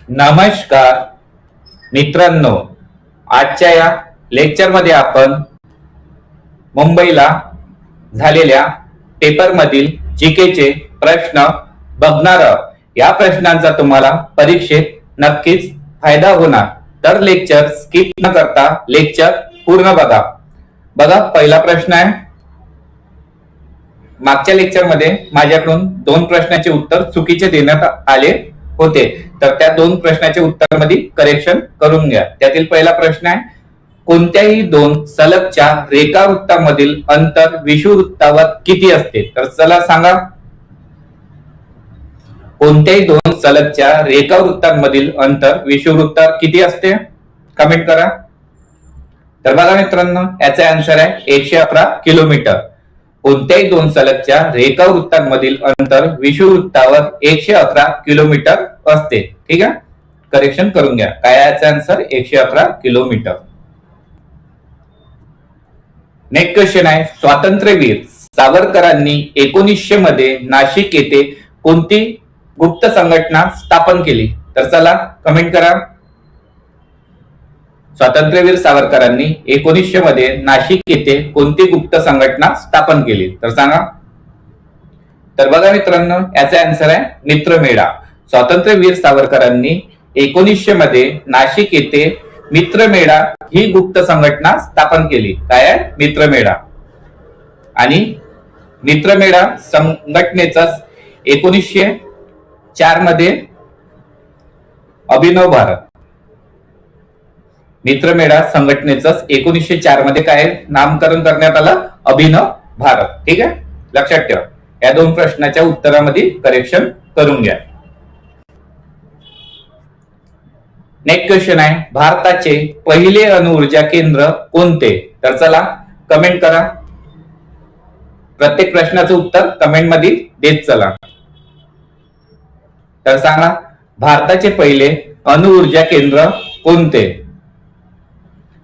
नमस्कार मित्रांनो, आजच्या या लेक्चरमध्ये आपण मुंबईला झालेल्या पेपरमधील जीकेचे प्रश्न बघणार आहोत. या प्रश्नांचा तुम्हाला परीक्षेत नक्कीच फायदा होणार, तर लेक्चर स्किप न करता लेक्चर पूर्ण बघा. पहिला प्रश्न आहे. मागच्या लेक्चरमध्ये माझ्याकडून 2 प्रश्नांचे उत्तर चुकीचे देण्यात आले होते, तर त्या 2 प्रश्नाचे उत्तरामध्ये करेक्शन करून घ्या. त्यातील पहिला प्रश्न आहे, कोणत्याही 2 सलगच्या रेखावृत्तामधील अंतर विषुवृत्तावर किती असते? तर चला सांगा, कोणत्याही 2 सलगच्या रेखावृत्तांमधील अंतर विषुवृत्तावर किती असते? कमेंट करा. तर बघा मित्रांनो, याचा आन्सर आहे 111 किलोमीटर. कोणत्याही 2 सलगच्या रेखावृत्तांमधील अंतर विषुवृत्तावर 111 किलोमीटर असते. ठीक आहे, करेक्शन करून घ्या. काय याचा आन्सर? 111 किलोमीटर. नेक्स्ट क्वेश्चन आहे, स्वातंत्र्यवीर सावरकरांनी 1900 मध्ये नाशिक येथे कोणती गुप्त संघटना स्थापन केली? तर चला कमेंट करा. स्वातंत्र्यवीर सावरकरांनी 1900 मध्ये नाशिक येथे कोणती गुप्त संघटना स्थापन केली? तर सांगा. तर बघा मित्रांनो, याचा आन्सर आहे मित्रमेळा. स्वातंत्र्यवीर सावरकरांनी 1900 मध्ये नाशिक येथे मित्रमेळा ही गुप्त संघटना स्थापन केली. काय आहे? मित्रमेळा. आणि मित्रमेळा संघटनेचा 1904 मध्ये अभिनव भारत, मित्रमेळा संघटनेचं 1904 मध्ये काय नामकरण करण्यात आलं? अभिनव भारत. ठीक आहे, लक्षात ठेवा. या 2 प्रश्नाच्या उत्तरामध्ये करेक्शन करून घ्या. नेक्स्ट क्वेश्चन आहे, भारताचे पहिले अणुऊर्जा केंद्र कोणते? तर चला कमेंट करा. प्रत्येक प्रश्नाचं उत्तर कमेंट मध्ये देत चला. तर सांगा, भारताचे पहिले अणुऊर्जा केंद्र कोणते?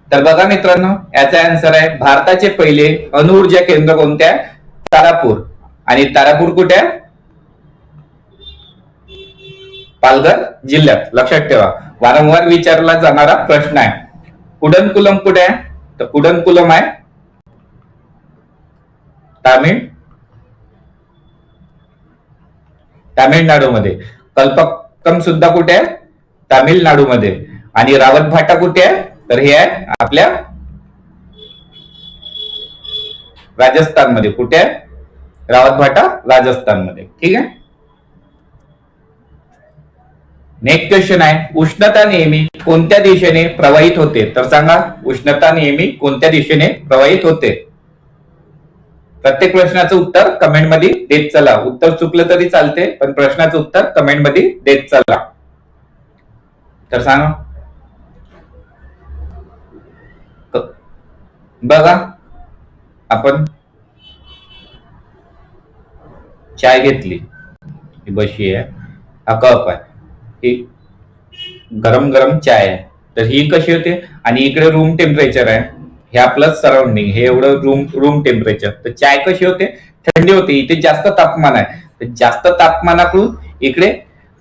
तर बघा मित्रांनो, याचा आन्सर आहे भारताचे पहिले अणुऊर्जा केंद्र कोणते आहे? तारापूर. आणि तारापूर कुठे आहे? पालघर जिल्ह्यात. लक्षात ठेवा, वारंवार विचारला जाणारा प्रश्न आहे. कुडनकुलम कुठे आहे? तर कुडनकुलम आहे तामिळनाडू मध्ये. कल्पक्कम सुद्धा कुठे आहे? तामिळनाडू मध्ये. आणि रावत भाटा कुठे आहे? तर हे आहे आपल्या राजस्थान मध्ये. कुठे आहे? रावत भाटा राजस्थान मध्ये. ठीक आहे. नेक्स्ट क्वेश्चन आहे, उष्णता नेहमी कोणत्या दिशेने प्रवाहित होते? तर सांगा, उष्णता नेहमी कोणत्या दिशेने प्रवाहित होते? प्रत्येक प्रश्नाचं उत्तर कमेंट मध्ये देत चला. उत्तर चुकलं तरी चालते, पण प्रश्नाचं उत्तर कमेंट मध्ये देत चला. तर सांगा. बघा, आपण चाय घेतली, ही बशी आहे, हा कप आहे, ही गरम गरम चाय आहे. तर ही कशी होते? आणि इकडे रूम टेम्परेचर आहे, हे आपलं सराउंडिंग, हे एवढं रूम टेम्परेचर. तर चाय कशी होते? थंडी होते. इथे जास्त तापमान आहे, तर जास्त तापमानाकडून इकडे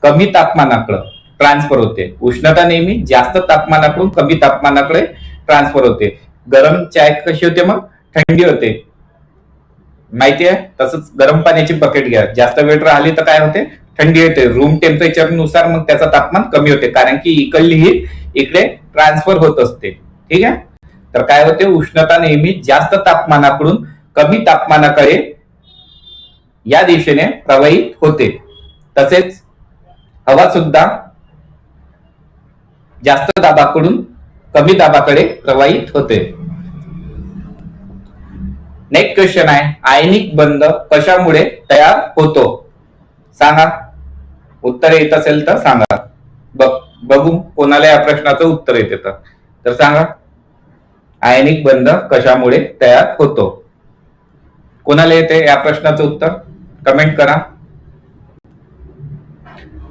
कमी तापमानाकडे ट्रान्सफर होते. उष्णता नेहमी जास्त तापमानाकडून कमी तापमानाकडे ट्रान्सफर होते. गरम चाय कशी होते? मग थंडी होते. माहिती आहे? तसंच गरम पाण्याची बकेट घ्या, जास्त वेळ राहिली तर काय होते? थंडी येते. रूम टेम्परेचर नुसार मग त्याचा तापमान कमी होते, कारण की इकडली ही इकडे ट्रान्सफर होत असते. ठीक आहे. तर काय होते? उष्णता नेहमी जास्त तापमानाकडून कमी तापमानाकडे या दिशेने प्रवाहित होते. तसेच हवा सुद्धा जास्त दाबाकडून कमी दाबाकडे प्रवाहित होते. नेक्स्ट क्वेश्चन आहे, आयनिक बंध कशामुळे तयार होतो? सांगा. उत्तर येत असेल तर सांगा. बघू कोणाला या प्रश्नाचं उत्तर येते तर सांगा. आयनिक बंध कशामुळे तयार होतो? कोणाला येते या प्रश्नाचं उत्तर? कमेंट करा.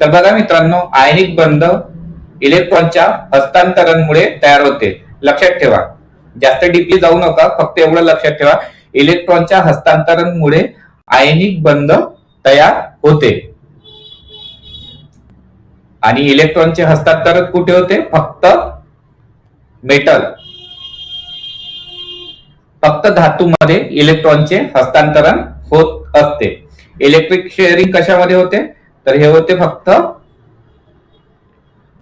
तर बघा मित्रांनो, आयनिक बंध इलेक्ट्रॉनच्या हस्तांतरणामुळे तयार होते. लक्षात ठेवा, जास्त डीपली जाऊ नका, फक्त एवढं लक्षात ठेवा, इलेक्ट्रॉनच्या हस्तांतरणामुळे आयनिक बंध तयार होते. आणि इलेक्ट्रॉनचे हस्तांतरण कुठे होते? फक्त मेटल, फक्त धातूमध्ये इलेक्ट्रॉनचे हस्तांतरण होत असते. इलेक्ट्रिक शेअरिंग कशामध्ये होते? तर हे होते फक्त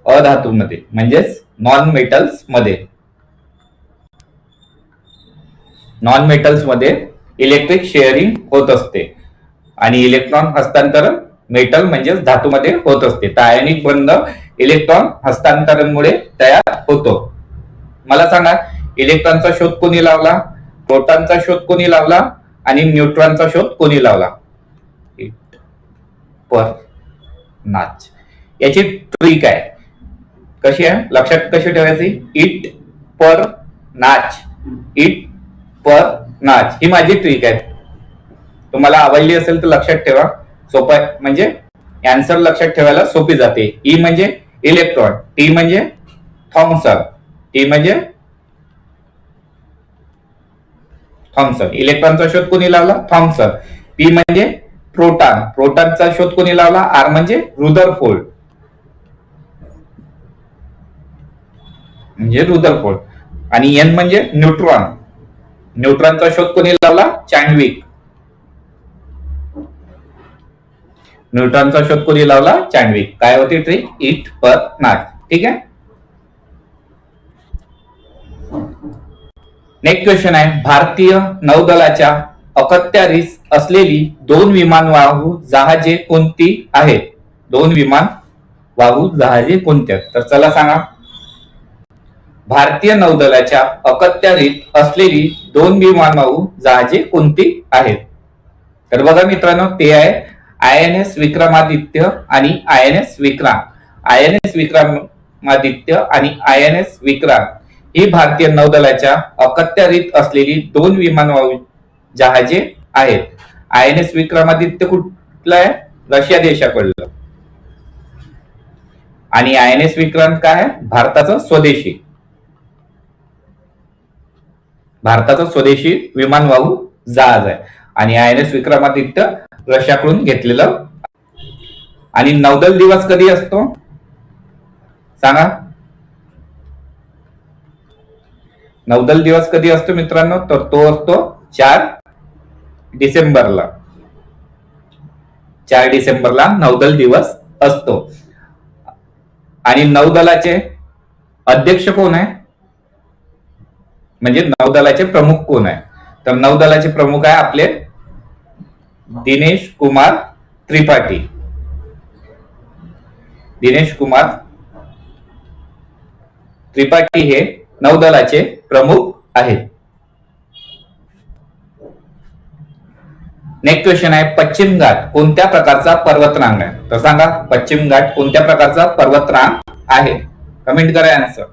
अधातूमध्ये, म्हणजेच नॉन मेटल्स मध्ये. नॉन मेटल्स मध्ये इलेक्ट्रिक शेअरिंग होत असते आणि इलेक्ट्रॉन हस्तांतरण मेटल म्हणजेच धातूमध्ये होत असते. तर आयनिक बंध इलेक्ट्रॉन हस्तांतरणमुळे तयार होतो. मला सांगा, इलेक्ट्रॉनचा शोध कोणी लावला? प्रोटॉनचा शोध कोणी लावला? आणि न्यूट्रॉनचा शोध कोणी लावला? पर नाच. याची ट्रिक आहे, कशी आहे लक्षात कशी ठेवायची? इट पर नाच, इट पर नाच, ही माझी ट्रिक आहे. तुम्हाला आवडली असेल तर लक्षात ठेवा. सोपं आहे, म्हणजे आन्सर लक्षात ठेवायला सोपी जाते. ई म्हणजे इलेक्ट्रॉन, टी म्हणजे थॉम्सन, टी म्हणजे थॉम्सन. इलेक्ट्रॉनचा शोध कोणी लावला? थॉम्सन. पी म्हणजे प्रोटॉन, प्रोटॉनचा शोध कोणी लावला? आर म्हणजे रुदरफोर्ड, म्हणजे रुदरफोर्ड. आणि एन म्हणजे न्यूट्रॉन, न्यूट्रॉनचा शोध कोणी लावला? चॅडविक, न्यूट्रॉनचा शोध कोणी लावला? चॅडविक. काय होती ट्रिक? इट पर नाच. ठीक आहे. नेक्स्ट क्वेश्चन आहे, भारतीय नौदलाच्या अखत्यारीत असलेली 2 विमानवाहू जहाजे कोणती आहेत? 2 विमानवाहू जहाजे कोणत्या? तर चला सांगा. भारतीय नौदलाच्या अखत्यारीत असलेली 2 विमानवाहू जहाजे कोणती आहेत? तर बघा मित्रांनो, ते आहे INS विक्रमादित्य आणि INS विक्रांत. INS विक्रमादित्य आणि INS विक्रांत ही भारतीय नौदलाच्या अखत्यारीत असलेली 2 विमानवाहू जहाजे आहेत. INS विक्रमादित्य कुठलं आहे? रशिया देशाकडलं. आणि INS विक्रांत काय आहे? भारताचं स्वदेशी, भारताचं स्वदेशी विमानवाहू जहाज आहे. आणि INS विक्रमादित्य रशियाकडून घेतलेलं. आणि नौदल दिवस कधी असतो सांगा? नौदल दिवस कधी असतो मित्रांनो? तर तो असतो 4 डिसेंबरला. 4 डिसेंबरला नौदल दिवस असतो. आणि नौदलाचे अध्यक्ष कोण आहे? म्हणजे नौदलाचे प्रमुख कोण आहे? तर नौदलाचे प्रमुख आहे आपले दिनेश कुमार त्रिपाठी. दिनेश कुमार त्रिपाठी हे नौदलाचे प्रमुख आहेत. नेक्स्ट क्वेश्चन आहे, पश्चिम घाट कोणत्या प्रकारचा पर्वतरांग आहे? तर सांगा, पश्चिम घाट कोणत्या प्रकारचा पर्वतरांग आहे? कमेंट करा आन्सर.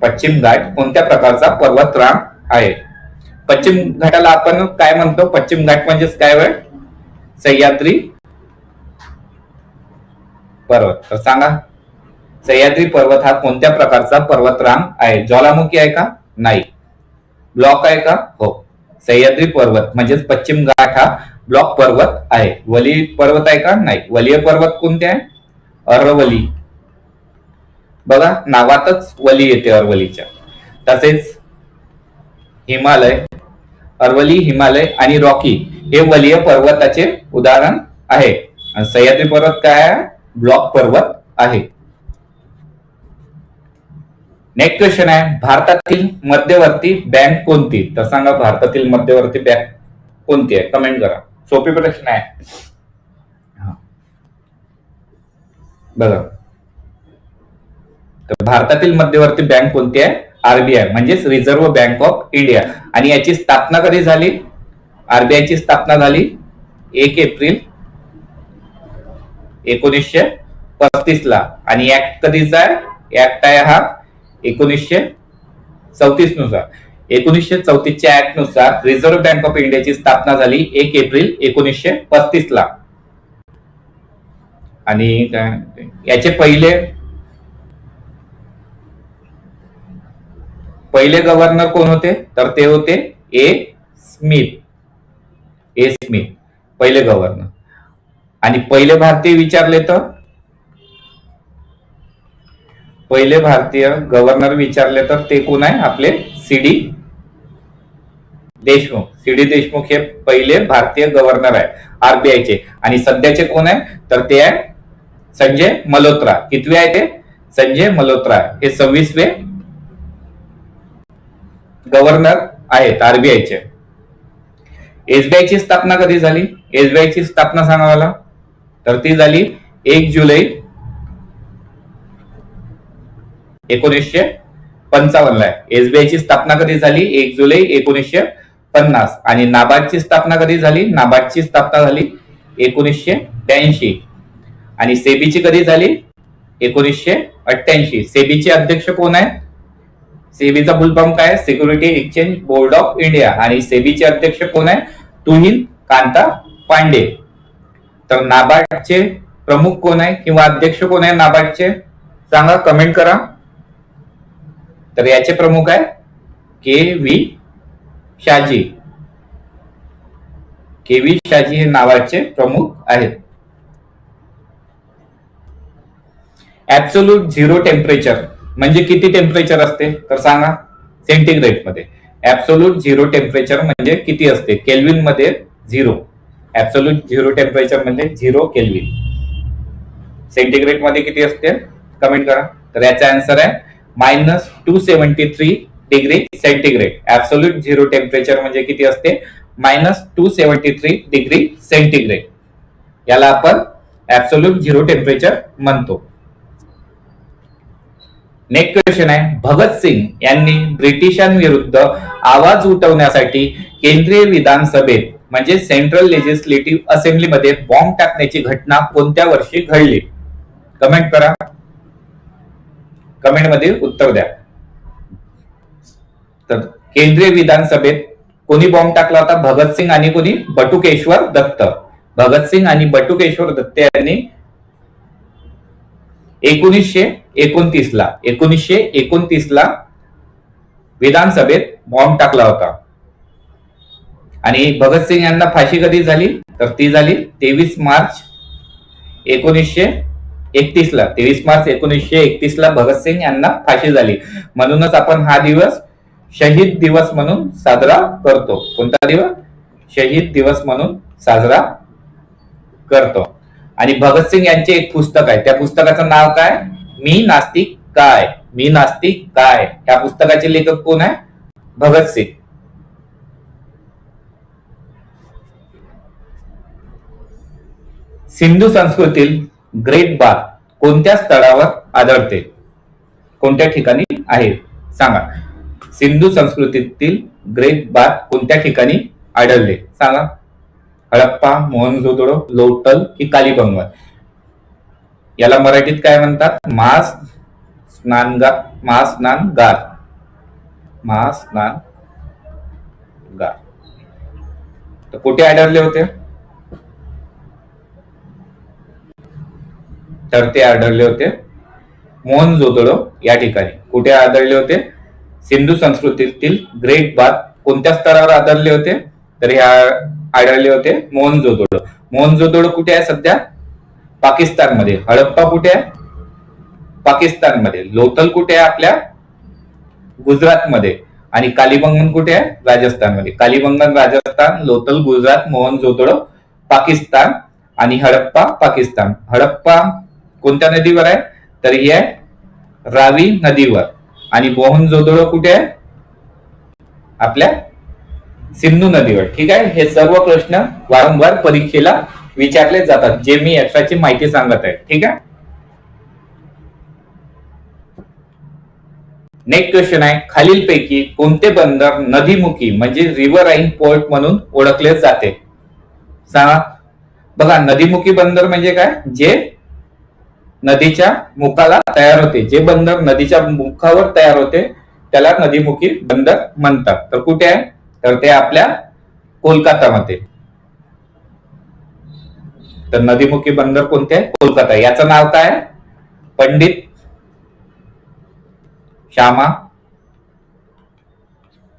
पश्चिम घाट कोणत्या प्रकारचा पर्वतरांग आहे? पश्चिम घाटाला आपण काय म्हणतो? पश्चिम घाट म्हणजेच काय वेळ? सह्याद्री पर्वत. तर सांगा, सह्याद्री पर्वत हा कोणत्या प्रकारचा पर्वतरांग आहे? ज्वालामुखी आहे का? नाही. ब्लॉक आहे का? हो. सह्याद्री पर्वत म्हणजेच पश्चिम घाट हा ब्लॉक पर्वत आहे. वली पर्वत आहे का? नाही. वलीय पर्वत कोणते आहे? अरवली. बघा, नावातच वली येते अरवलीच्या. तसेच हिमालय, अरवली, हिमालय आणि रॉकी हे वलीय पर्वताचे उदाहरण आहे. सह्याद्री पर्वत काय आहे? ब्लॉक पर्वत आहे. नेक्स्ट क्वेश्चन आहे, भारतातील मध्यवर्ती बँक कोणती? तर सांगा, भारतातील मध्यवर्ती बँक कोणती आहे? कमेंट करा. सोपी प्रश्न आहे. बघा, तर भारतातील मध्यवर्ती बँक कोणती आहे? RBI म्हणजेच रिझर्व्ह बँक ऑफ इंडिया. आणि याची स्थापना कधी झाली? RBI ची स्थापना झाली 1 एप्रिल 1935 ला. आणि ऍक्ट कधीचा आहे? ऍक्ट आहे हा 1934 नुसार. 1934 च्या ऍक्ट नुसार रिझर्व्ह बँक ऑफ इंडियाची स्थापना झाली 1 एप्रिल 1935 ला. आणि याचे पहिले गव्हर्नर कोण होते? तर ते होते ए स्मिथ. पहिले गव्हर्नर. आणि पहिले भारतीय विचारले तर पहिले भारतीय गव्हर्नर विचारले तर ते कोण आहे? आपले सी.डी. देशमुख. सी.डी. देशमुख हे पहिले भारतीय गव्हर्नर आहे आरबीआयचे. आणि सध्याचे कोण आहे? तर ते आहे संजय मल्होत्रा. कितवे आहे ते? संजय मल्होत्रा हे 26वे गव्हर्नर आहेत आरबीआयचे. एसबीआयची स्थापना कधी झाली? एसबीआयची स्थापना सांगा मला. तर ती झाली 1 जुलै 1955 ला. एसबीआयची स्थापना कधी झाली? 1 जुलै 1950. आणि नाबार्डची स्थापना कधी झाली? नाबार्डची स्थापना झाली 1982. आणि सेबीची कधी झाली? 1988. सेबीचे अध्यक्ष कोण आहेत? सेबीचा फुल फॉर्म काय? Security exchange board of India. आणि सेबीचे अध्यक्ष कोण आहे? तुहिन कांता पांडे. तर नाबार्डचे प्रमुख कोण आहे किंवा अध्यक्ष कोण आहे नाबार्डचे? सांगा, कमेंट करा. तर याचे प्रमुख आहे के.व्ही. शाजी. के.व्ही. शाजी हे नाबार्डचे प्रमुख आहेत. ऍब्सोल्यूट झिरो टेम्परेचर म्हणजे किती टेम्परेचर असते? तर सांगा सेंटीग्रेड मध्ये. ऍब्सोल्यूट झिरो टेम्परेचर म्हणजे किती असते? केल्विन मध्ये 0. ऍब्सोल्यूट झिरो टेम्परेचर म्हणजे 0 केल्विन. सेंटीग्रेड मध्ये किती असते? कमेंट करा. तर याचा आन्सर आहे -273 degree centigrade. Absolute zero temperature म्हणजे किती असते? -273 डिग्री सेंटीग्रेड. याला आपण ऍब्सोल्यूट झिरो टेम्परेचर म्हणतो. नेक्स्ट क्वेश्चन आहे, भगतसिंग यांनी ब्रिटिशांविरुद्ध आवाज उठवण्यासाठी केंद्रीय विधानसभेत म्हणजे सेंट्रल लेजिस्लेटिव्ह असेंब्लीमध्ये बॉम्ब टाकण्याची घटना कोणत्या वर्षी घडली? कमेंट करा. कमेंट मध्ये उत्तर द्या. तर केंद्रीय विधानसभेत कोणी बॉम्ब टाकला होता? भगतसिंग आणि कोणी? बटुकेश्वर दत्त. भगतसिंग आणि बटुकेश्वर दत्त यांनी 1929 ला विधानसभेत बॉम्ब टाकला होता. आणि भगतसिंग यांना फाशी कधी झाली? तर ती झाली 23 मार्च 1931 ला. 23 मार्च 1931 ला भगतसिंग यांना फाशी झाली. म्हणूनच आपण हा दिवस शहीद दिवस म्हणून साजरा करतो. कोणता दिवस? शहीद दिवस म्हणून साजरा करतो. आणि भगतसिंग यांचे एक पुस्तक आहे. त्या पुस्तकाचं नाव काय? मी नास्तिक काय. मी नास्तिक काय. त्या पुस्तकाचे लेखक कोण आहे? भगतसिंग. सिंधू संस्कृतीतील ग्रेट बाथ कोणत्या स्थळावर आढळते? कोणत्या ठिकाणी आहे? सांगा. सिंधू संस्कृतीतील ग्रेट बाथ कोणत्या ठिकाणी आढळले? सांगा. हडप्पा, मोहनजोदडो, लोटल की कालीबंगन? याला मराठीत काय म्हणतात? महास्नानगार. तर कुठे आढळले होते? तर ते आढळले होते मोहनजोदडो या ठिकाणी. कुठे आढळले होते? सिंधू संस्कृतीतील ग्रेट बाथ कोणत्या स्तरावर आढळले होते? तर ह्या आढळले होते मोहनजोदडो. मोहनजोदडो कुठे आहे सध्या? पाकिस्तानमध्ये. हडप्पा कुठे आहे? पाकिस्तानमध्ये. लोथल कुठे आहे? आपल्या गुजरातमध्ये. आणि कालीबंगन कुठे आहे? राजस्थानमध्ये. कालीबंगन राजस्थान, लोथल गुजरात, मोहनजोदडो पाकिस्तान आणि हडप्पा पाकिस्तान. हडप्पा कोणत्या नदीवर आहे? तर ही आहे रावी नदीवर. आणि मोहनजोदडो कुठे आहे? आपल्या सिंधू नदीवर. ठीक आहे. हे सर्व प्रश्न वारंवार परीक्षेला विचारले जातात, जे मी एक्स्ट्राची माहिती सांगत आहे. ठीक आहे. नेक्स्ट क्वेश्चन आहे, खालीलपैकी कोणते बंदर नदीमुखी म्हणजे रिव्हराईन पोर्ट म्हणून ओळखले जाते? सांगा. बघा, नदीमुखी बंदर म्हणजे काय? जे नदीच्या मुखाला तयार होते. जे बंदर नदीच्या मुखावर तयार होते त्याला नदीमुखी बंदर म्हणतात. तर कुठे आहे? तर ते आपल्या कोलकातामध्ये. तर नदीमुखी बंदर कोणते आहे? कोलकाता. याचं नाव काय? पंडित श्यामा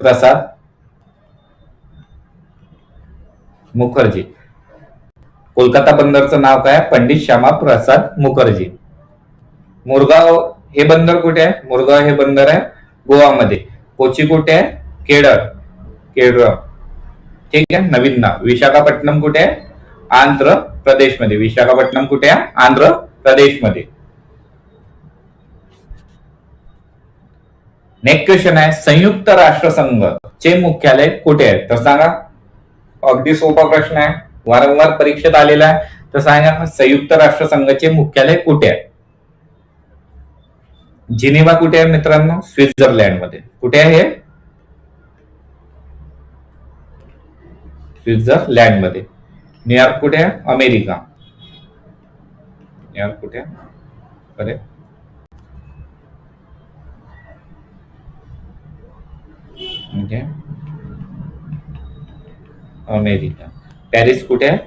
प्रसाद मुखर्जी. कोलकाता बंदरचं नाव काय? पंडित श्यामा प्रसाद मुखर्जी. मुरगाव हे बंदर कुठे आहे? मुरगाव हे बंदर आहे गोवामध्ये. कोची कुठे आहे? केरळ. ठीक आहे, नवीन नाव. विशाखापट्टणम कुठे आहे? आंध्र प्रदेशमध्ये. विशाखापट्टणम कुठे आहे? आंध्र प्रदेशमध्ये. नेक्स्ट क्वेश्चन आहे, संयुक्त राष्ट्र संघ चे मुख्यालय कुठे आहे? तर सांगा. अगदी सोपा प्रश्न आहे, वारंवार परीक्षेत आलेला आहे. तर सांगा, संयुक्त राष्ट्र संघाचे मुख्यालय कुठे आहे? जिनिव्हा कुठे आहे मित्रांनो? स्वित्झर्लंड मध्ये. कुठे आहे हे? स्वित्झर्लंड मध्ये. न्यूयॉर्क कुठे आहे? अमेरिका. न्यूयॉर्क कुठे आहे? अरे म्हणजे अमेरिका. पॅरिस कुठे आहे?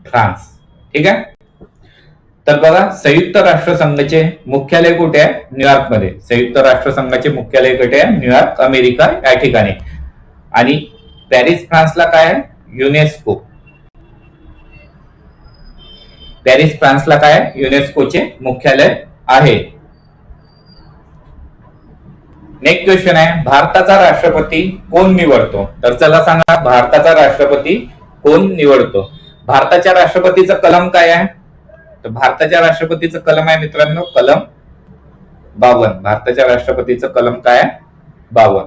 फ्रान्स. ठीक आहे. तर बघा, संयुक्त राष्ट्र संघाचे मुख्यालय कुठे आहे? न्यूयॉर्क मध्ये. संयुक्त राष्ट्र संघाचे मुख्यालय कुठे आहे? न्यूयॉर्क, अमेरिका या ठिकाणी. आणि पॅरिस फ्रान्सला काय आहे? युनेस्को. पॅरिस फ्रान्सला काय आहे? युनेस्कोचे मुख्यालय आहे. नेक्स्ट क्वेश्चन आहे, भारताचा राष्ट्रपती कोण निवडतो? तर चला सांगा, भारताचा राष्ट्रपती कोण निवडतो? भारताच्या राष्ट्रपतीचं कलम काय आहे? तर भारताच्या राष्ट्रपतीचं कलम आहे मित्रांनो, कलम 52. भारताच्या राष्ट्रपतीचं कलम काय आहे? 52.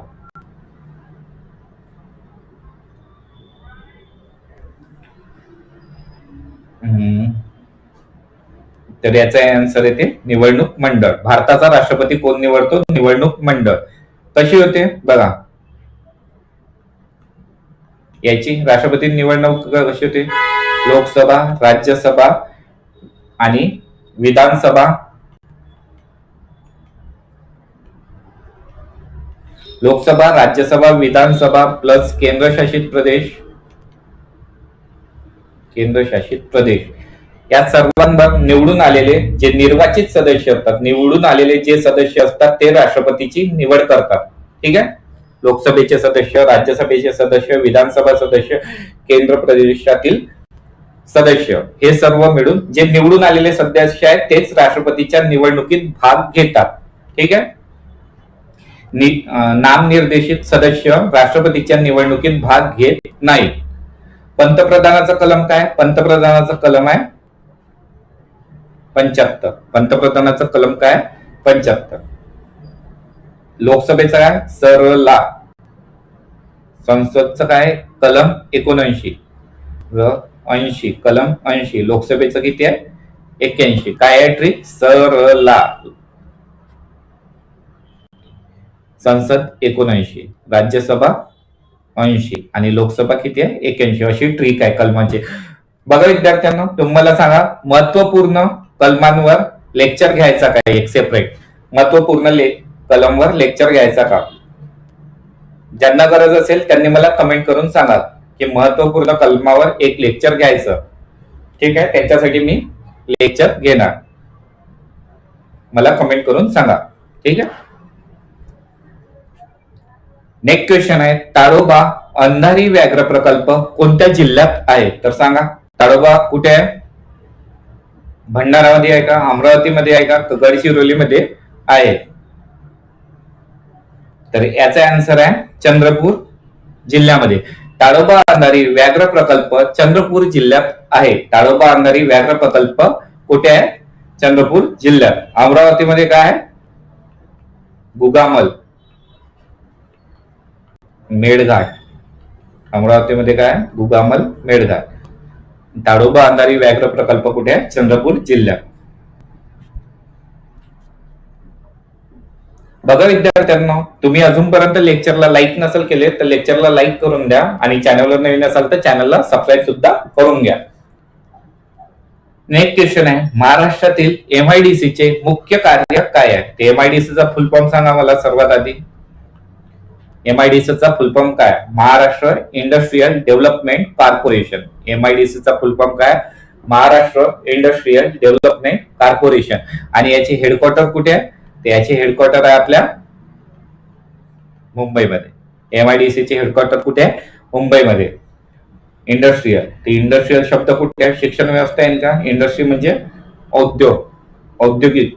तर याचा आन्सर येते निवडणूक मंडळ. भारताचा राष्ट्रपती कोण निवडतो? निवडणूक मंडळ. कशी होते बघा, याची राष्ट्रपती निवडणूक कशी होते? लोकसभा, राज्यसभा आणि विधानसभा. लोकसभा, राज्यसभा, विधानसभा प्लस केंद्रशासित प्रदेश या सर्वांवर निवडून आलेले जे निर्वाचित सदस्य असतात, निवडून आलेले जे सदस्य असतात ते राष्ट्रपतीची निवड करतात. ठीक आहे. लोकसभेचे सदस्य, राज्यसभेचे सदस्य, विधानसभा सदस्य, केंद्र प्रदेशातील सदस्य हे सर्व मिळून जे निवडून आलेले सदस्य आहेत तेच राष्ट्रपतीच्या निवडणुकीत भाग घेतात. ठीक आहे. नामनिर्देशित सदस्य राष्ट्रपतीच्या निवडणुकीत भाग घेत नाही. पंतप्रधानाचा कलम काय? पंतप्रधानाचा कलम आहे 75. पंतप्रधानाचं कलम काय? 75. लोकसभेचा काय? सरला. संसदचं काय? कलम 79. 80. कलम 80. लोकसभेचं किती आहे? 81. काय आहे ट्रिक? सरला. संसद 79, राज्यसभा 80 आणि लोकसभा किती आहे? 81. अशी ट्रिक आहे कलमांची. बघा विद्यार्थ्यांना, तुम्हाला सांगा, महत्वपूर्ण कलमांवर लेक्चर घ्यायचा का? एक सेपरेट महत्वपूर्ण कलमवर लेक्चर घ्यायचा का? ज्यांना गरज असेल त्यांनी मला कमेंट करून सांगा की महत्वपूर्ण कलमावर एक लेक्चर घ्यायचं. ठीक आहे, त्याच्यासाठी मी लेक्चर घेणार. मला कमेंट करून सांगा. ठीक आहे. नेक्स्ट क्वेश्चन आहे, ताडोबा अंधारी व्याघ्र प्रकल्प कोणत्या जिल्ह्यात आहे? तर सांगा, ताडोबा कुठे आहे? भंडारामध्ये आहे का? अमरावतीमध्ये आहे का? गडचिरोलीमध्ये आहे? तर याचा आन्सर आहे चंद्रपूर जिल्ह्यामध्ये. ताडोबा अंधारी व्याघ्र प्रकल्प चंद्रपूर जिल्ह्यात आहे. ताडोबा अंधारी व्याघ्र प्रकल्प कुठे आहे? चंद्रपूर जिल्ह्यात. अमरावतीमध्ये काय आहे? गुगामल, मेळघाट. अमरावतीमध्ये काय? गुगामल, मेळघाट. ताडोबा अंधारी व्याघ्र प्रकल्प कुठे आहे? चंद्रपूर जिल्ह्यात. बघा विद्यार्थ्यांना, तुम्ही अजूनपर्यंत लेक्चरला लाईक नसेल केले तर लेक्चरला लाईक करून द्या आणि चॅनलवर नवीन असाल तर चॅनलला सबस्क्राईब सुद्धा करून घ्या. नेक्स्ट क्वेश्चन आहे, महाराष्ट्रातील MIDC चे मुख्य कार्य काय आहे? MIDC चा फुल फॉर्म सांगा मला सर्वात आधी. MIDC चा फुल फॉर्म काय? Maharashtra industrial development corporation. MIDC चा फुल फॉर्म काय? Maharashtra industrial development corporation. आणि याचे हेडक्वार्टर कुठे आहे? याचे हेडक्वार्टर आहे आपल्या मुंबईमध्ये. MIDC चे हेडक्वार्टर कुठे आहे? मुंबईमध्ये. इंडस्ट्रियल. इंडस्ट्रियल शब्द कुठे आहे? शिक्षण व्यवस्था आहे का? इंडस्ट्री म्हणजे औद्योगिक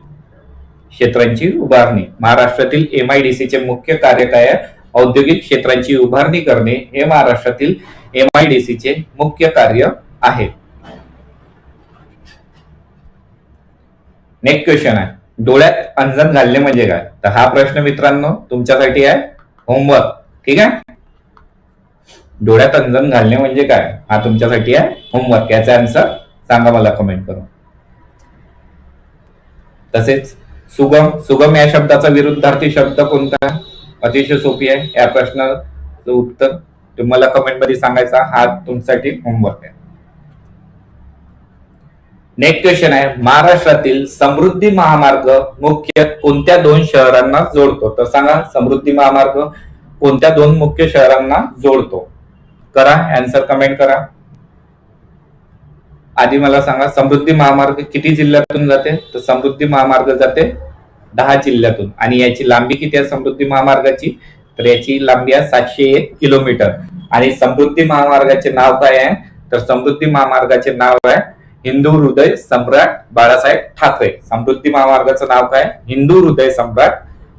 क्षेत्रांची उभारणी. महाराष्ट्रातील MIDC चे मुख्य कार्य काय आहे? औद्योगिक क्षेत्रांची उभारणी करणे हे महाराष्ट्रातील MIDC चे मुख्य कार्य आहे. नेक्स्ट क्वेश्चन आहे, डोळ्यात अंजन घालणे म्हणजे काय? तर हा प्रश्न मित्रांनो तुमच्यासाठी आहे होमवर्क. ठीक आहे, डोळ्यात अंजन घालणे म्हणजे काय हा तुमच्यासाठी आहे होमवर्क. याचा आन्सर सांगा मला कमेंट करून. तसेच सुगम या शब्दाचा विरुद्धार्थी शब्द कोणता? अतिशय सोपी आहे. या प्रश्नाचं उत्तर तुम्हाला कमेंट मध्ये सांगायचा. हा तुमच्यासाठी होमवर्क आहे. नेक्स्ट क्वेश्चन आहे, महाराष्ट्रातील समृद्धी महामार्ग मुख्य कोणत्या दोन शहरांना जोडतो? तर सांगा, समृद्धी महामार्ग कोणत्या दोन मुख्य शहरांना जोडतो? करा आन्सर कमेंट करा. आधी मला सांगा, समृद्धी महामार्ग किती जिल्ह्यातून जाते? तर समृद्धी महामार्ग जाते 10 जिल्ह्यातून. आणि याची लांबी किती आहे समृद्धी महामार्गाची? तर याची लांबी आहे 701 किलोमीटर. आणि समृद्धी महामार्गाचे नाव काय आहे? तर समृद्धी महामार्गाचे नाव आहे हिंदू हृदय सम्राट बाळासाहेब ठाकरे. समृद्धी महामार्गाचं नाव काय? हिंदू हृदय सम्राट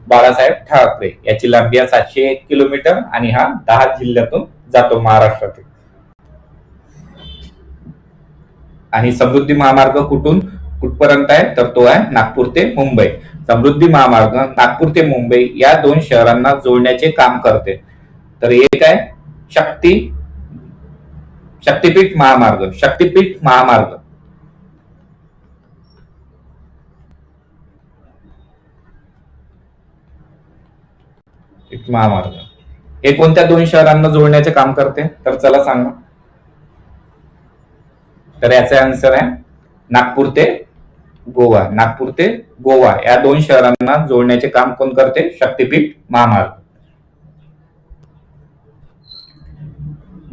बाळासाहेब ठाकरे. याची लांबी आहे 701 किलोमीटर आणि हा 10 जिल्ह्यातून जातो महाराष्ट्रातील. आणि समृद्धी महामार्ग कुठून कुठपर्यंत आहे? तर तो आहे नागपूर ते मुंबई. समृद्धी महामार्ग नागपूर ते मुंबई या दोन शहरांना जोडण्याचे काम करते. तर एक आहे शक्तीपीठ महामार्ग. शक्तीपीठ महामार्ग हे कोणत्या दोन शहरांना जोडण्याचे काम करते? तर चला सांगा. तर याचा आन्सर आहे नागपूर ते गोवा. नागपूर ते गोवा या दोन शहरांना जोडण्याचे काम कोण करते? शक्तीपीठ महामार्ग.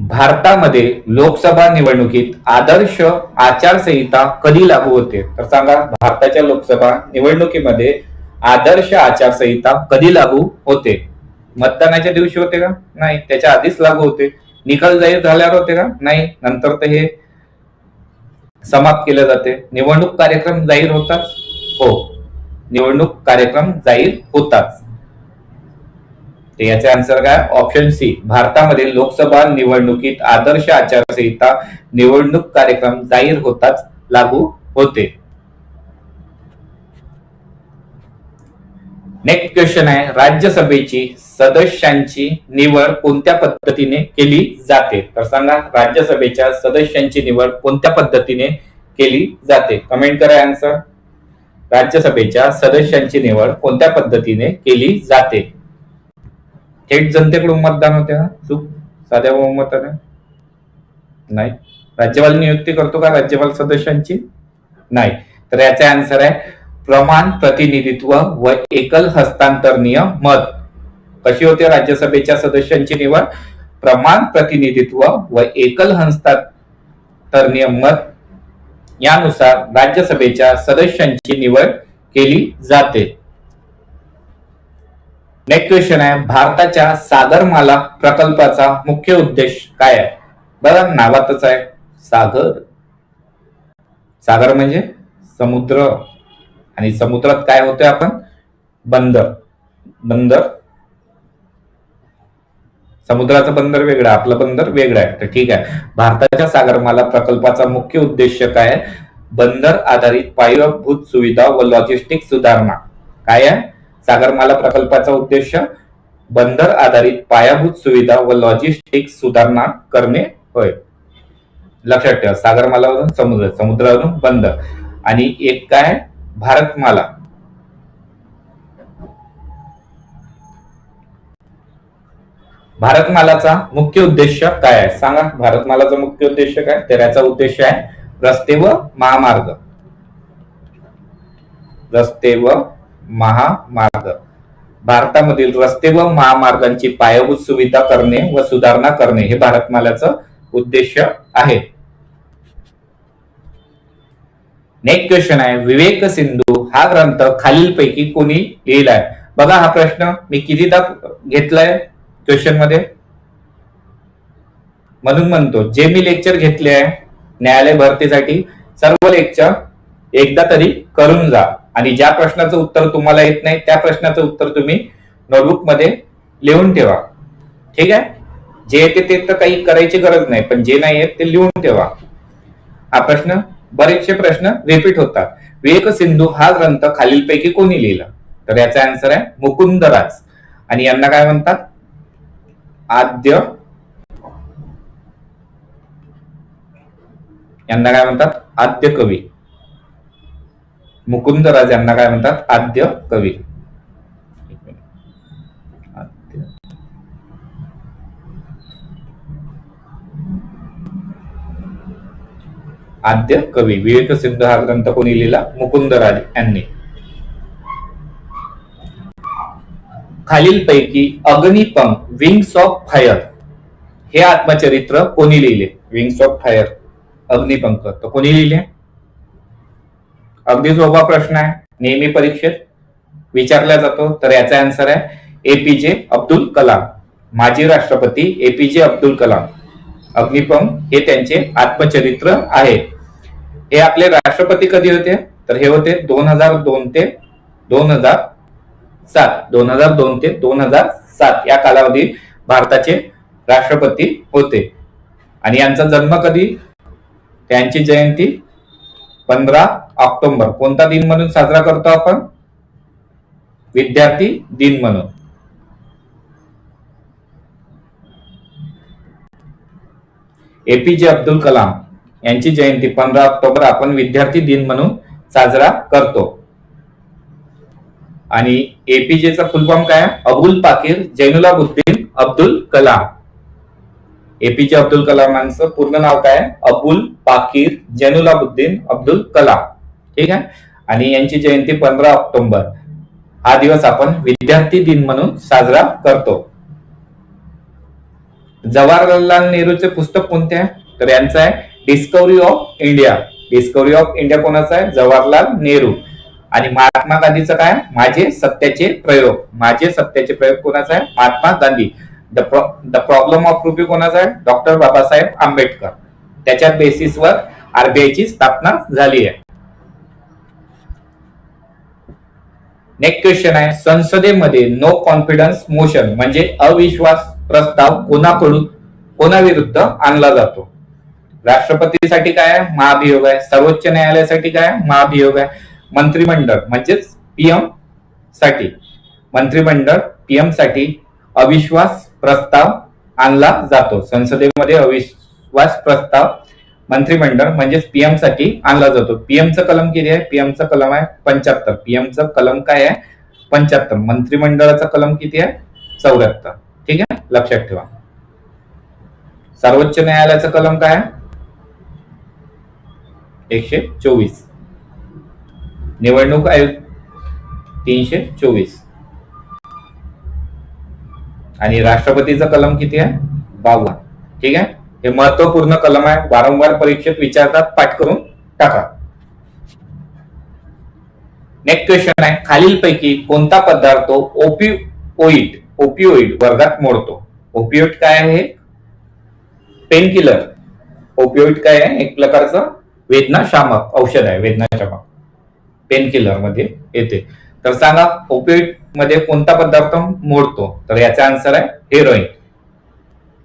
भारतामध्ये लोकसभा निवडणुकीत आदर्श आचारसंहिता कधी लागू होते? तर सांगा, भारताच्या लोकसभा निवडणुकीमध्ये आदर्श आचारसंहिता कधी लागू होते? मतदानाच्या दिवशी होते का? नाही, त्याच्या आधीच लागू होते. निकाल जाहीर झाल्यावर होते का? नाही, नंतर तर हे समाप्त केले जाते. निवडणूक कार्यक्रम जाहीर होताच? हो, निवडणूक कार्यक्रम जाहीर होताच. याचा आन्सर काय? Option C. भारतामध्ये लोकसभा निवडणुकीत आदर्श आचारसंहिता निवडणूक कार्यक्रम जाहीर होताच लागू होते. नेक्स्ट क्वेश्चन आहे, राज्यसभेची सदस्यांची निवड कोणत्या पद्धतीने केली जाते? तर सांगा, राज्यसभेच्या सदस्यांची निवड कोणत्या पद्धतीने केली जाते? कमेंट करा आन्सर. राज्यसभेच्या सदस्यांची निवड कोणत्या पद्धतीने केली जाते? थेट जनतेकडून मतदान होते का? चूक, साध्या बहुमताने? नाही. राज्यपाल नियुक्ती करतो का राज्यपाल सदस्यांची? नाही. तर याचा आन्सर आहे प्रमाण प्रतिनिधित्व व एकल हस्तांतरणीय मत. कशी होते राज्यसभेच्या सदस्यांची निवड? प्रमाण प्रतिनिधित्व व एकल हस्तांतरणीय मत यानुसार राज्यसभेच्या सदस्यांची निवड केली जाते. नेक्स्ट क्वेश्चन आहे, भारताच्या सागरमाला प्रकल्पाचा मुख्य उद्देश काय आहे? बघा, नावातच आहे सागर. सागर म्हणजे समुद्र. आणि समुद्रात काय होते आपण? बंदर. बंदर, समुद्राचं बंदर वेगळं, आपलं बंदर वेगळं आहे. तर ठीक आहे, भारताच्या सागरमाला प्रकल्पाचा मुख्य उद्देश काय आहे? बंदर आधारित पायाभूत सुविधा व लॉजिस्टिक सुधारणा. काय आहे सागरमाला प्रकल्पाचा उद्देश? बंदर आधारित पायाभूत सुविधा व लॉजिस्टिक सुधारणा करणे होय. लक्षात ठेवा, सागरमालावरून समुद्र, समुद्रावरून बंदर. आणि एक काय? भारतमाला. भारतमालाचा मुख्य उद्देश काय आहे? सांगा, भारतमालाचा मुख्य उद्देश काय? तर याचा उद्देश आहे रस्ते व महामार्ग. रस्ते व महामार्ग. भारतामधील रस्ते व महामार्गांची पायाभूत सुविधा करणे व सुधारणा करणे हे भारतमालाचं उद्देश आहे. नेक्स्ट क्वेश्चन आहे, विवेक सिंधू हा ग्रंथ खालीलपैकी कोणी लिहिलाय? बघा, हा प्रश्न मी कितीदा घेतलाय क्वेश्चन मध्ये? म्हणून म्हणतो जे मी लेक्चर घेतले आहे न्यायालय भरतीसाठी सर्व लेक्चर एकदा तरी करून जा आणि ज्या प्रश्नाचं उत्तर तुम्हाला येत नाही त्या प्रश्नाचं उत्तर तुम्ही नोटबुक मध्ये लिहून ठेवा. ठीक आहे. जे येते ते तर काही करायची गरज नाही, पण जे नाही येत ते लिहून ठेवा. हा प्रश्न बरेचसे प्रश्न रिपीट होतात. विवेक सिंधू हा ग्रंथ खालीलपैकी कोणी लिहिला? तर याचा आन्सर आहे मुकुंदराज. आणि यांना काय म्हणतात? आद्य. यांना काय म्हणतात? आद्य कवी. मुकुंदराज यांना काय म्हणतात? आद्य कवी. आद्य कवी. विवेक सिंधू हा ग्रंथ कोणी लिहिला? मुकुंदराज यांनी. खालीलपैकी अग्निपंख विंग्स ऑफ फायर हे आत्मचरित्र कोणी लिहिले? विंग्स ऑफ फायर अग्निपंख तर कोणी लिहिले? अगदी सोपा प्रश्न आहे, नेहमी परीक्षेत विचारला जातो. तर याचा आन्सर आहे एपीजे अब्दुल कलाम. माजी राष्ट्रपती एपीजे अब्दुल कलाम. अग्निपंख हे त्यांचे आत्मचरित्र आहे. हे आपले राष्ट्रपती कधी होते? तर हे होते 2002 ते 2007. 2002 ते 2007 या कालावधीत भारताचे राष्ट्रपती होते. आणि यांचा जन्म कधी? त्यांची जयंती 15 ऑक्टोबर. कोणता दिन म्हणून साजरा करतो आपण? विद्यार्थी दिन म्हणून. एपीजे अब्दुल कलाम यांची जयंती 15 ऑक्टोबर आपण विद्यार्थी दिन म्हणून साजरा करतो. आणि एपीजेचा फुल फॉर्म काय आहे? अबुल पाकीर जैनुलाबुद्दीन अब्दुल कलाम. एपीजे अब्दुल कलामांचं पूर्ण नाव काय आहे? अबुल पाकीर जैनुलाबुद्दीन अब्दुल कलाम. ठीक आहे. आणि यांची जयंती 15 ऑक्टोबर. हा दिवस आपण विद्यार्थी दिन म्हणून साजरा करतो. जवाहरलाल नेहरूचे पुस्तक कोणते आहे? तर यांचं आहे discovery of India. Discovery of India कोणाचं आहे? जवाहरलाल नेहरू. आणि महात्मा गांधीचं काय? माझे सत्याचे प्रयोग. माझे सत्याचे प्रयोग कोणाचा आहे? Mahatma Gandhi. The problem of rupee कोणाचा आहे? डॉक्टर बाबासाहेब आंबेडकर. त्याच्या बेसिसवर आरबीआयची स्थापना झाली आहे. नेक्स्ट क्वेश्चन आहे संसदेमध्ये नो कॉन्फिडन्स मोशन म्हणजे अविश्वास प्रस्ताव कोणाविरुद्ध आणला जातो? राष्ट्रपतीसाठी काय आहे? महाभियोग आहे. सर्वोच्च न्यायालयासाठी काय आहे? महाभियोग आहे. मंत्रिमंडळ म्हणजेच पीएम साठी. मंत्रिमंडळ पीएम साठी अविश्वास प्रस्ताव आणला जातो. संसदेमध्ये अविश्वास प्रस्ताव मंत्रिमंडळ म्हणजेच पीएम साठी आणला जातो. पीएमचं कलम किती आहे? पीएमचं कलम आहे 75. पीएमचं कलम काय आहे? 75. मंत्रिमंडळाचा कलम किती आहे? 74. ठीक आहे, लक्षात ठेवा. सर्वोच्च न्यायालयाचं कलम काय आहे? 124. निवडणूक आयोग 324. आणि राष्ट्रपतीचा कलम किती आहे? 52. ठीक आहे. हे महत्वपूर्ण कलम आहे, वारंवार परीक्षेत विचारतात, पाठ करून टाका. नेक्स्ट क्वेश्चन आहे खालीलपैकी कोणता पदार्थ ओपिओइड वर्गात मोडतो? ओपिओइड काय आहे? Pain killer. ओपिओइड काय आहे? एक प्रकारचं वेदनाशामक औषध आहे. वेदनाशामक पेन किलर मध्ये येते. तर सांगा ओपिओइड मध्ये कोणता पदार्थ मोडतो? तर याचा आन्सर आहे हेरोईन.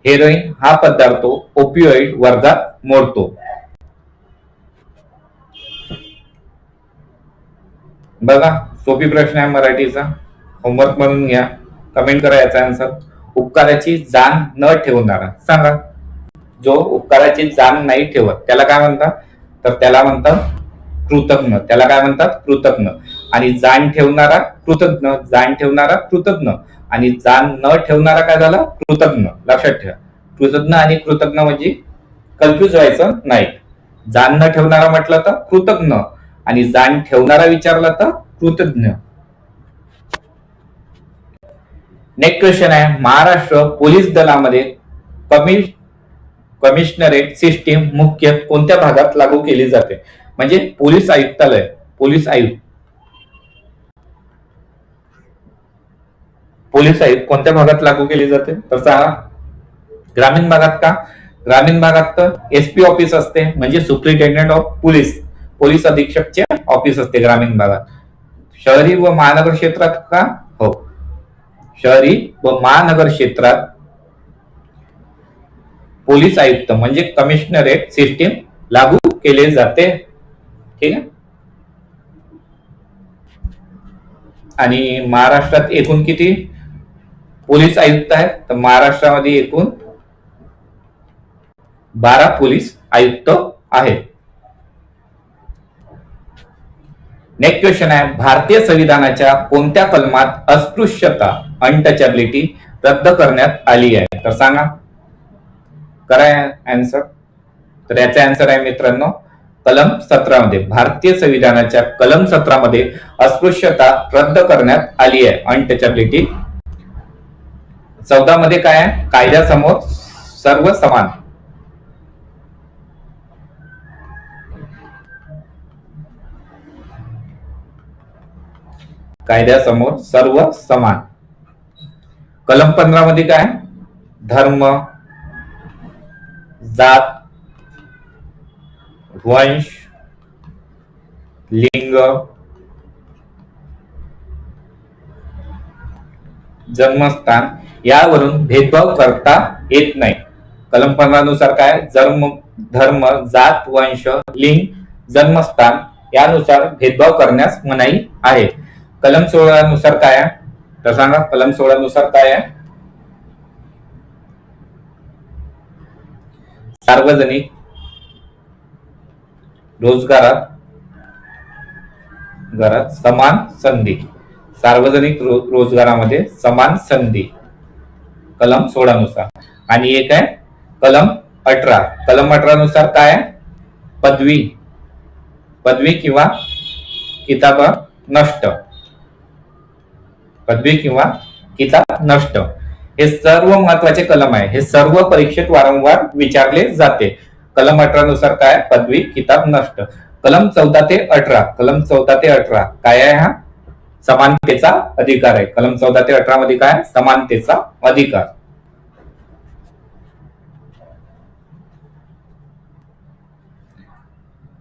हेरोईन हा पदार्थ ओपिओइड वर्गात मोडतो. बघा सोपी प्रश्न आहे मराठीचा, होमवर्क म्हणून घ्या. कमेंट करा याचा आन्सर. उपकाराची जाण न ठेवणारा. सांगा जो उपकाराची जाण नाही ठेवत त्याला काय म्हणतात? तर त्याला म्हणतात कृतज्ञ. त्याला काय म्हणतात? कृतज्ञ. आणि जाण ठेवणारा कृतज्ञ. जाण ठेवणारा कृतज्ञ. आणि जाण न ठेवणारा काय झाला? कृतज्ञ. लक्षात ठेवा. कृतज्ञ आणि कृतज्ञ म्हणजे कन्फ्युज व्हायचं नाही. जाण न ठेवणारा म्हटलं तर कृतज्ञ आणि जाण ठेवणारा विचारला तर कृतज्ञ. नेक्स्ट क्वेश्चन आहे महाराष्ट्र पोलीस दलामध्ये कमिशनरेट सिस्टीम मुख्य कोणत्या भागात लागू केली जाते? म्हणजे पोलीस आयुक्तालय. पोलीस आयुक्त कोणत्या भागात लागू केली जाते? तर सांगा ग्रामीण भागात का? ग्रामीण भागात तर एसपी ऑफिस असते, म्हणजे सुप्रिंटेंडेंट ऑफ पोलीस, पोलीस अधीक्षकचे ऑफिस असते ग्रामीण भागात. शहरी व महानगर क्षेत्रात का? हो, शहरी व महानगर क्षेत्रात पोलीस आयुक्त म्हणजे कमिशनरेट सिस्टीम लागू केले जाते. ठीक आहे. आणि महाराष्ट्रात एकूण किती पोलीस आयुक्त आहेत? तर महाराष्ट्रामध्ये एकूण 12 पोलीस आयुक्त आहेत. नेक्स्ट क्वेश्चन आहे, भारतीय संविधानाच्या कोणत्या कलमात अस्पृश्यता अनटचॅबिलिटी रद्द करण्यात आली आहे? तर सांगा, करा आन्सर. तर याचा आन्सर आहे मित्रांनो कलम 17 मध्ये. भारतीय संविधानाच्या कलम 17 मध्ये अस्पृश्यता रद्द करण्यात आली आहे, अनटचॅबिलिटी. 14 मध्ये काय आहे? कायद्यासमोर सर्व समान. कायद्यासमोर सर्व समान. कलम 15 मध्ये काय? धर्म, जात, वंश, लिंग, जन्मस्थान यावरून भेदभाव करता येत नाही. कलम 15 नुसार काय? धर्म, जात, वंश, लिंग, जन्मस्थान यानुसार भेदभाव करण्यास मनाई आहे. कलम 16 नुसार काय आहे? तर सांगा, कलम 16 नुसार काय आहे? सार्वजनिक रोजगारात समान संधी. सार्वजनिक रोजगारामध्ये समान संधी, कलम 16 नुसार. आणि एक आहे कलम 18. कलम 18 नुसार काय आहे? पदवी किंवा किताब नष्ट. पदवी किंवा किताब नष्ट हे सर्व महत्वाचे कलम आहे. हे सर्व परीक्षेत वारंवार विचारले जाते. कलम 18 नुसार काय? पदवी किताब नष्ट. कलम 14 ते 18. कलम 14 ते 18 काय आहे? हा समानतेचा अधिकार आहे. कलम 14 ते 18 मध्ये काय? समानतेचा अधिकार.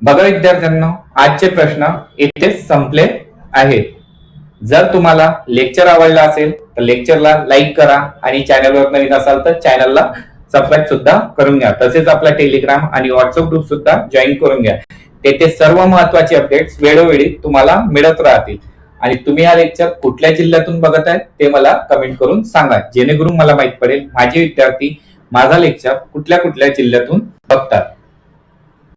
बघा विद्यार्थ्यांनो, आजचे प्रश्न इथेच संपले आहेत. जर तुम्हाला लेक्चर आवडला असेल तर लेक्चरला लाईक करा आणि चॅनलवर नवीन असाल तर चॅनलला सबस्क्राईब सुद्धा करून घ्या. तसेच आपला टेलिग्राम आणि व्हॉट्सअप ग्रुप सुद्धा जॉईन करून घ्या. तेथे सर्व महत्वाचे अपडेट्स वेळोवेळी तुम्हाला मिळत राहतील. आणि तुम्ही हा लेक्चर कुठल्या जिल्ह्यातून बघत आहे ते मला कमेंट करून सांगा, जेणेकरून मला माहित पडेल माझे विद्यार्थी माझा लेक्चर कुठल्या जिल्ह्यातून बघतात.